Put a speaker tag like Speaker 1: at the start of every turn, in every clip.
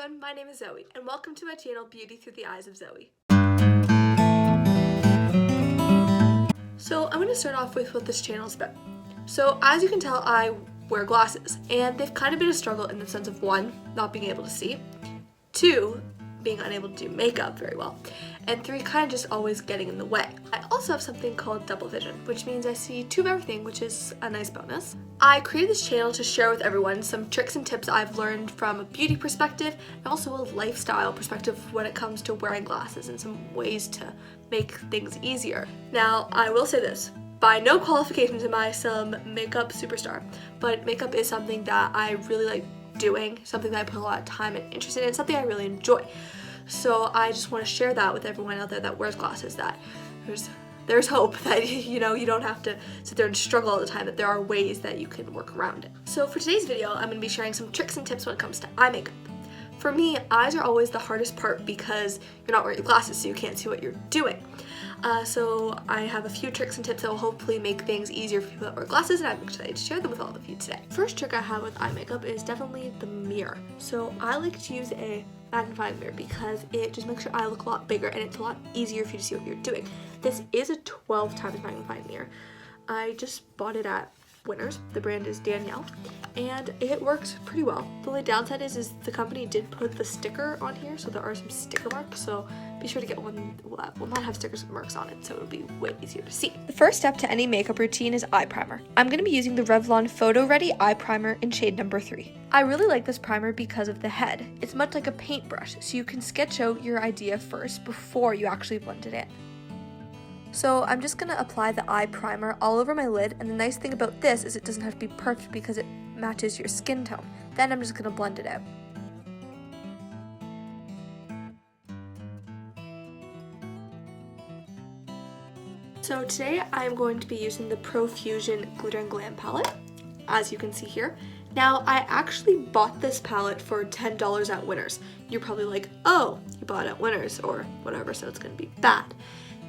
Speaker 1: everyone, my name is Zoe, and welcome to my channel, Beauty Through the Eyes of Zoe. So I'm going to start off with what this channel is about. So as you can tell, I wear glasses, and they've kind of been a struggle in the sense of 1, not being able to see, 2, being unable to do makeup very well, and 3, kind of just always getting in the way. I also have something called double vision, which means I see 2 of everything, which is a nice bonus. I created this channel to share with everyone some tricks and tips I've learned from a beauty perspective and also a lifestyle perspective when it comes to wearing glasses and some ways to make things easier. Now, I will say this. By no qualifications am I some makeup superstar, but makeup is something that I really like doing, something that I put a lot of time and interest in, and something I really enjoy. So I just want to share that with everyone out there that wears glasses, that there's hope, that you don't have to sit there and struggle all the time, that there are ways that you can work around it. So for today's video, I'm going to be sharing some tricks and tips when it comes to eye makeup. For me, eyes are always the hardest part because you're not wearing your glasses, so you can't see what you're doing. So I have a few tricks and tips that will hopefully make things easier for people that wear glasses, and I'm excited to share them with all of you today. First trick I have with eye makeup is definitely the mirror. So I like to use a magnifying mirror because it just makes your eye look a lot bigger and it's a lot easier for you to see what you're doing. This is a 12 times magnifying mirror. I just bought it at Winners. The brand is Danielle, and it works pretty well. The only downside is the company did put the sticker on here, so there are some sticker marks, so be sure to get one that will not have stickers and marks on it, so it'll be way easier to see. The first step to any makeup routine is eye primer. I'm going to be using the Revlon Photo Ready Eye Primer in shade number 3. I really like this primer because of the head. It's much like a paintbrush, so you can sketch out your idea first before you actually blend it in. So I'm just going to apply the eye primer all over my lid, and the nice thing about this is it doesn't have to be perfect because it matches your skin tone. Then I'm just going to blend it out. So today I'm going to be using the Profusion Glitter and Glam palette, as you can see here. Now, I actually bought this palette for $10 at Winners. You're probably like, oh, you bought it at Winners or whatever, so it's going to be bad.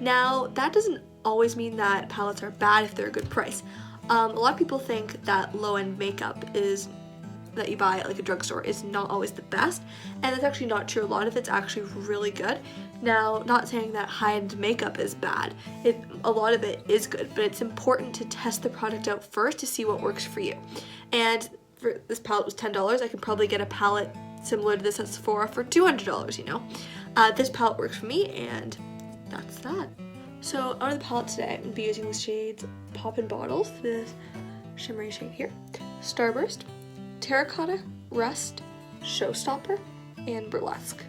Speaker 1: Now, that doesn't always mean that palettes are bad if they're a good price. A lot of people think that low-end makeup that you buy at like a drugstore is not always the best, and that's actually not true. A lot of it's actually really good. Now, not saying that high-end makeup is bad. A lot of it is good, but it's important to test the product out first to see what works for you. And for this palette was $10. I could probably get a palette similar to this at Sephora for $200, This palette works for me, and that's that. So out of the palette today, I'm going to be using the shades Poppin' Bottles, this shimmery shade here, Starburst, Terracotta, Rust, Showstopper, and Burlesque.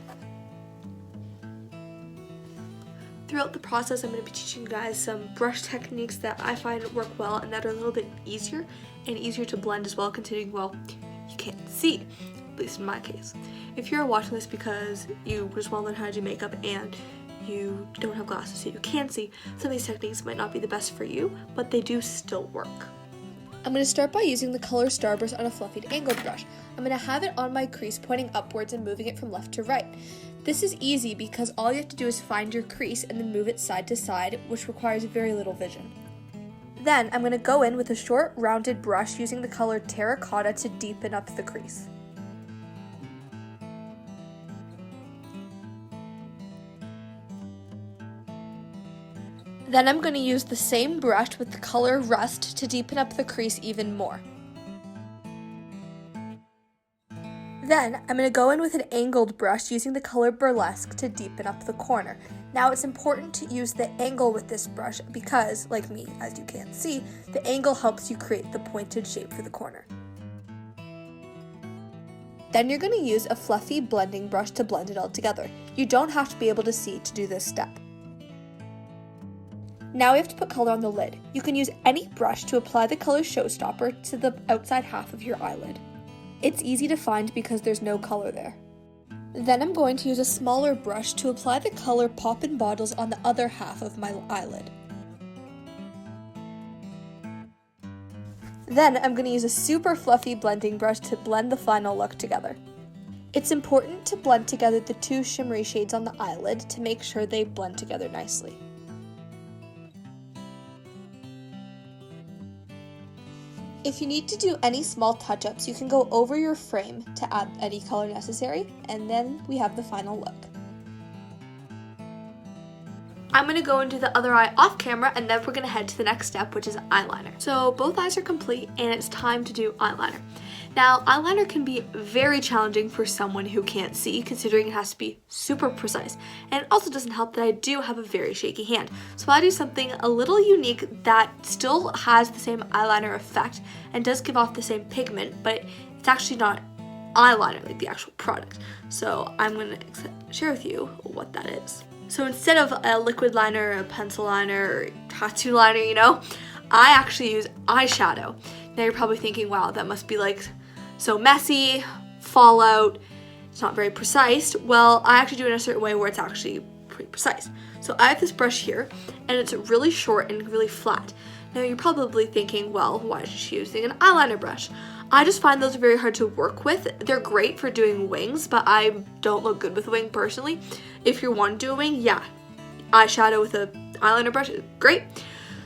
Speaker 1: Throughout the process, I'm going to be teaching you guys some brush techniques that I find work well and that are a little bit easier and easier to blend as well, considering, well, you can't see, at least in my case. If you're watching this because you just want to learn how to do makeup and you don't have glasses so you can see, some of these techniques might not be the best for you, but they do still work. I'm going to start by using the color Starburst on a fluffied angled brush. I'm going to have it on my crease pointing upwards and moving it from left to right. This is easy because all you have to do is find your crease and then move it side to side, which requires very little vision. Then I'm going to go in with a short rounded brush using the color Terracotta to deepen up the crease. Then I'm going to use the same brush with the color Rust to deepen up the crease even more. Then I'm going to go in with an angled brush using the color Burlesque to deepen up the corner. Now it's important to use the angle with this brush because, like me, as you can't see, the angle helps you create the pointed shape for the corner. Then you're going to use a fluffy blending brush to blend it all together. You don't have to be able to see to do this step. Now we have to put color on the lid. You can use any brush to apply the color Showstopper to the outside half of your eyelid. It's easy to find because there's no color there. Then I'm going to use a smaller brush to apply the color Poppin' Bottles on the other half of my eyelid. Then I'm going to use a super fluffy blending brush to blend the final look together. It's important to blend together the 2 shimmery shades on the eyelid to make sure they blend together nicely. If you need to do any small touch-ups, you can go over your frame to add any color necessary, and then we have the final look. I'm going to go into the other eye off camera, and then we're going to head to the next step, which is eyeliner. So both eyes are complete, and it's time to do eyeliner. Now, eyeliner can be very challenging for someone who can't see, considering it has to be super precise. And it also doesn't help that I do have a very shaky hand. So I do something a little unique that still has the same eyeliner effect and does give off the same pigment, but it's actually not eyeliner, like the actual product. So I'm going to share with you what that is. So instead of a liquid liner, a pencil liner, or tattoo liner, you know, I actually use eyeshadow. Now you're probably thinking, wow, that must be like so messy, fallout, it's not very precise. Well, I actually do it in a certain way where it's actually pretty precise. So I have this brush here, and it's really short and really flat. Now you're probably thinking, well, why is she using an eyeliner brush? I just find those very hard to work with. They're great for doing wings, but I don't look good with a wing personally. If you want to do a wing, yeah, eyeshadow with a eyeliner brush is great.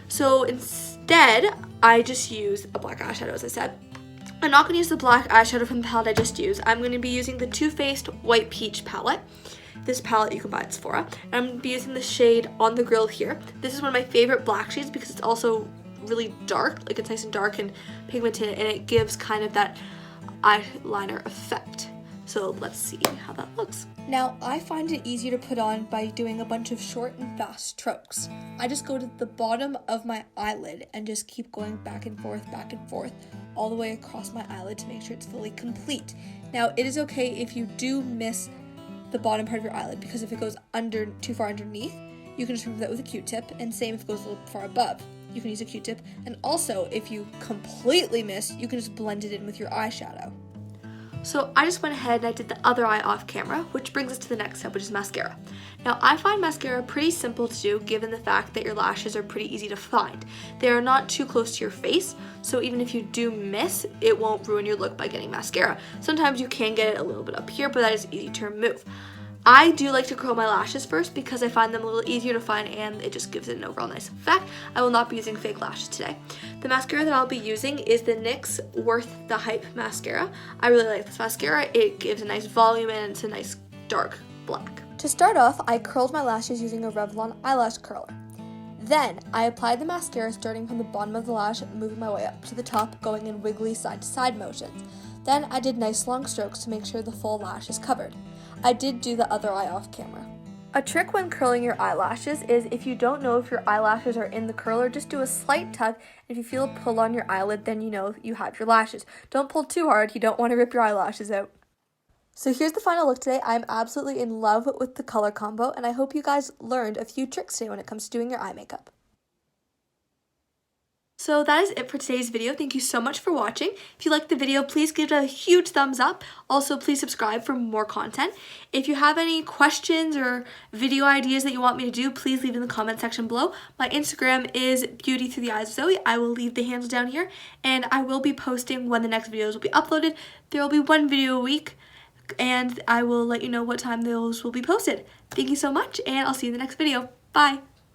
Speaker 1: So instead, I just use a black eyeshadow, as I said. I'm not going to use the black eyeshadow from the palette I just used. I'm going to be using the Too Faced White Peach palette. This palette you can buy at Sephora. And I'm going to be using the shade On the Grill here. This is one of my favorite black shades because it's also really dark, like it's nice and dark and pigmented, and it gives kind of that eyeliner effect. So let's see how that looks. Now, I find it easier to put on by doing a bunch of short and fast strokes. I just go to the bottom of my eyelid and just keep going back and forth, all the way across my eyelid to make sure it's fully complete. Now, it is okay if you do miss the bottom part of your eyelid, because if it goes too far underneath, you can just remove that with a Q-tip, and same if it goes a little far above. You can use a Q-tip, and also if you completely miss, you can just blend it in with your eyeshadow. So I just went ahead and I did the other eye off camera, which brings us to the next step, which is mascara. Now, I find mascara pretty simple to do given the fact that your lashes are pretty easy to find. They are not too close to your face, so even if you do miss, it won't ruin your look by getting mascara. Sometimes you can get it a little bit up here, but that is easy to remove. I do like to curl my lashes first because I find them a little easier to find and it just gives it an overall nice effect. I will not be using fake lashes today. The mascara that I'll be using is the NYX Worth the Hype mascara. I really like this mascara. It gives a nice volume and it's a nice dark black. To start off, I curled my lashes using a Revlon eyelash curler. Then, I applied the mascara starting from the bottom of the lash, moving my way up to the top, going in wiggly side-to-side motions. Then, I did nice long strokes to make sure the full lash is covered. I did do the other eye off camera. A trick when curling your eyelashes is if you don't know if your eyelashes are in the curler, just do a slight tug. If you feel a pull on your eyelid, then you know you have your lashes. Don't pull too hard, you don't want to rip your eyelashes out. So here's the final look today. I'm absolutely in love with the color combo, and I hope you guys learned a few tricks today when it comes to doing your eye makeup. So that is it for today's video. Thank you so much for watching. If you liked the video, please give it a huge thumbs up. Also, please subscribe for more content. If you have any questions or video ideas that you want me to do, please leave in the comment section below. My Instagram is Beauty Through the Eyes of Zoe. I will leave the handles down here, and I will be posting when the next videos will be uploaded. There will be one video a week, and I will let you know what time those will be posted. Thank you so much, and I'll see you in the next video. Bye!